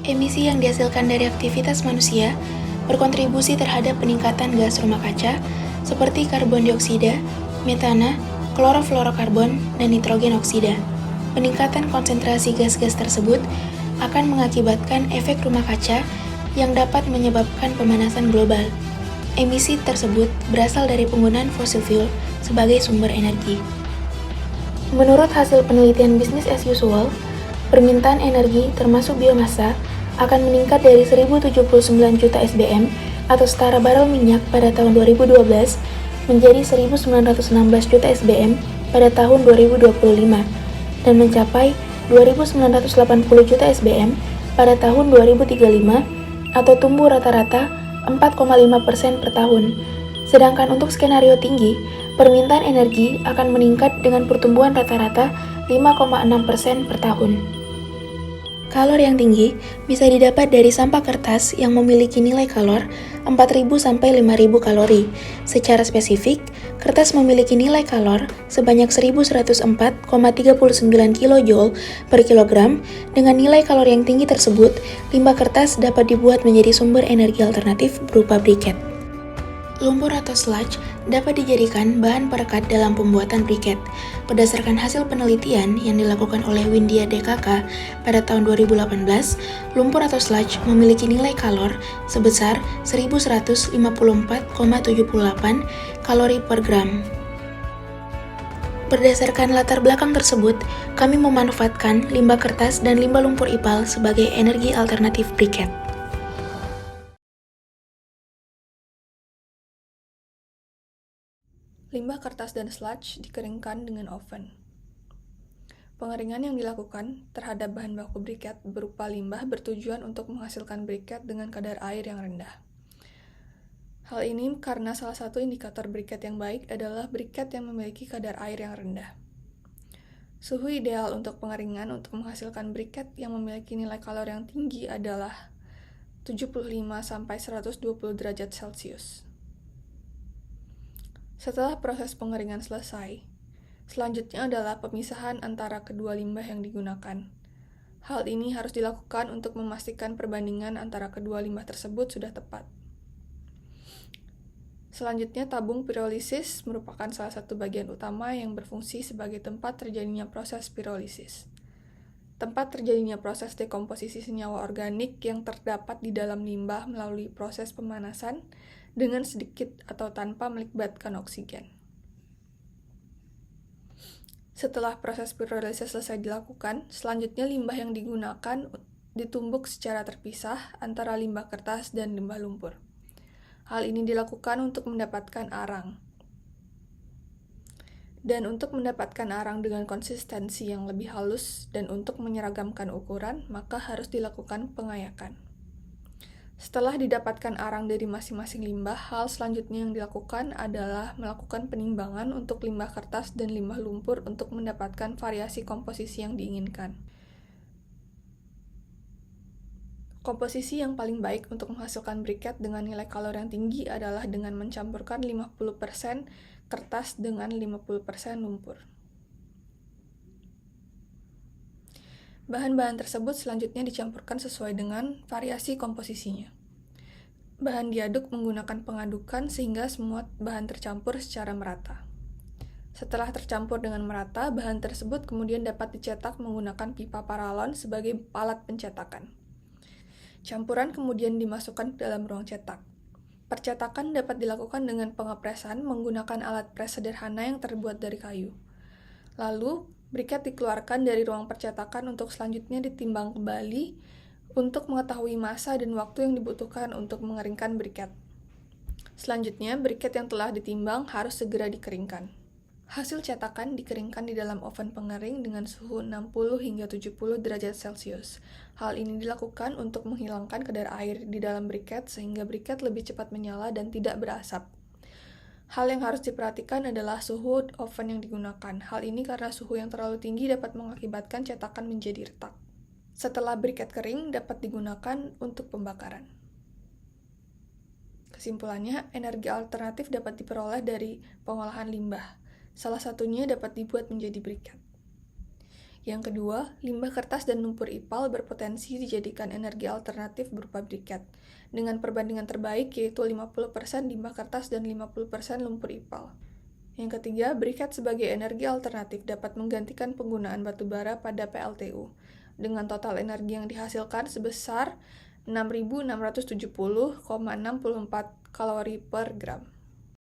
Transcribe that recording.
Emisi yang dihasilkan dari aktivitas manusia berkontribusi terhadap peningkatan gas rumah kaca seperti karbon dioksida, metana, klorofluorokarbon, dan nitrogen oksida. Peningkatan konsentrasi gas-gas tersebut akan mengakibatkan efek rumah kaca yang dapat menyebabkan pemanasan global. Emisi tersebut berasal dari penggunaan fosil fuel sebagai sumber energi. Menurut hasil penelitian Business as Usual, permintaan energi termasuk biomasa akan meningkat dari 1079 juta SBM atau setara barel minyak pada tahun 2012 menjadi 1916 juta SBM pada tahun 2025 dan mencapai 2980 juta SBM pada tahun 2035 atau tumbuh rata-rata 4,5% per tahun. Sedangkan untuk skenario tinggi, permintaan energi akan meningkat dengan pertumbuhan rata-rata 5,6% per tahun. Kalor yang tinggi bisa didapat dari sampah kertas yang memiliki nilai kalor 4.000 sampai 5.000 kalori. Secara spesifik, kertas memiliki nilai kalor sebanyak 1.104,39 kJ per kilogram. Dengan nilai kalor yang tinggi tersebut, limbah kertas dapat dibuat menjadi sumber energi alternatif berupa briket. Lumpur atau sludge dapat dijadikan bahan perekat dalam pembuatan briket. Berdasarkan hasil penelitian yang dilakukan oleh Windia DKK pada tahun 2018, lumpur atau sludge memiliki nilai kalor sebesar 1154,78 kalori per gram. Berdasarkan latar belakang tersebut, kami memanfaatkan limbah kertas dan limbah lumpur IPAL sebagai energi alternatif briket. Limbah kertas dan sludge dikeringkan dengan oven. Pengeringan yang dilakukan terhadap bahan baku briket berupa limbah bertujuan untuk menghasilkan briket dengan kadar air yang rendah. Hal ini karena salah satu indikator briket yang baik adalah briket yang memiliki kadar air yang rendah. Suhu ideal untuk pengeringan untuk menghasilkan briket yang memiliki nilai kalor yang tinggi adalah 75-120 derajat Celcius. Setelah proses pengeringan selesai, selanjutnya adalah pemisahan antara kedua limbah yang digunakan. Hal ini harus dilakukan untuk memastikan perbandingan antara kedua limbah tersebut sudah tepat. Selanjutnya, tabung pirolisis merupakan salah satu bagian utama yang berfungsi sebagai tempat terjadinya proses pirolisis. Tempat terjadinya proses dekomposisi senyawa organik yang terdapat di dalam limbah melalui proses pemanasan dengan sedikit atau tanpa melibatkan oksigen. Setelah proses pirolisis selesai dilakukan, selanjutnya limbah yang digunakan ditumbuk secara terpisah antara limbah kertas dan limbah lumpur. Hal ini dilakukan untuk mendapatkan arang. Dan untuk mendapatkan arang dengan konsistensi yang lebih halus dan untuk menyeragamkan ukuran, maka harus dilakukan pengayakan. Setelah didapatkan arang dari masing-masing limbah, hal selanjutnya yang dilakukan adalah melakukan penimbangan untuk limbah kertas dan limbah lumpur untuk mendapatkan variasi komposisi yang diinginkan. Komposisi yang paling baik untuk menghasilkan briket dengan nilai kalor yang tinggi adalah dengan mencampurkan 50% kertas dengan 50% lumpur. Bahan-bahan tersebut selanjutnya dicampurkan sesuai dengan variasi komposisinya. Bahan diaduk menggunakan pengadukan sehingga semua bahan tercampur secara merata. Setelah tercampur dengan merata, bahan tersebut kemudian dapat dicetak menggunakan pipa paralon sebagai alat pencetakan. Campuran kemudian dimasukkan ke dalam ruang cetak. Percetakan dapat dilakukan dengan pengepresan menggunakan alat pres sederhana yang terbuat dari kayu. Lalu, briket dikeluarkan dari ruang percetakan untuk selanjutnya ditimbang kembali untuk mengetahui massa dan waktu yang dibutuhkan untuk mengeringkan briket. Selanjutnya, briket yang telah ditimbang harus segera dikeringkan. Hasil cetakan dikeringkan di dalam oven pengering dengan suhu 60 hingga 70 derajat Celcius. Hal ini dilakukan untuk menghilangkan kadar air di dalam briket sehingga briket lebih cepat menyala dan tidak berasap. Hal yang harus diperhatikan adalah suhu oven yang digunakan. Hal ini karena suhu yang terlalu tinggi dapat mengakibatkan cetakan menjadi retak. Setelah briket kering, dapat digunakan untuk pembakaran. Kesimpulannya, energi alternatif dapat diperoleh dari pengolahan limbah. Salah satunya dapat dibuat menjadi briket. Yang kedua, limbah kertas dan lumpur IPAL berpotensi dijadikan energi alternatif berupa briket, dengan perbandingan terbaik yaitu 50% limbah kertas dan 50% lumpur IPAL. Yang ketiga, briket sebagai energi alternatif dapat menggantikan penggunaan batu bara pada PLTU, dengan total energi yang dihasilkan sebesar 6.670,64 kalori per gram.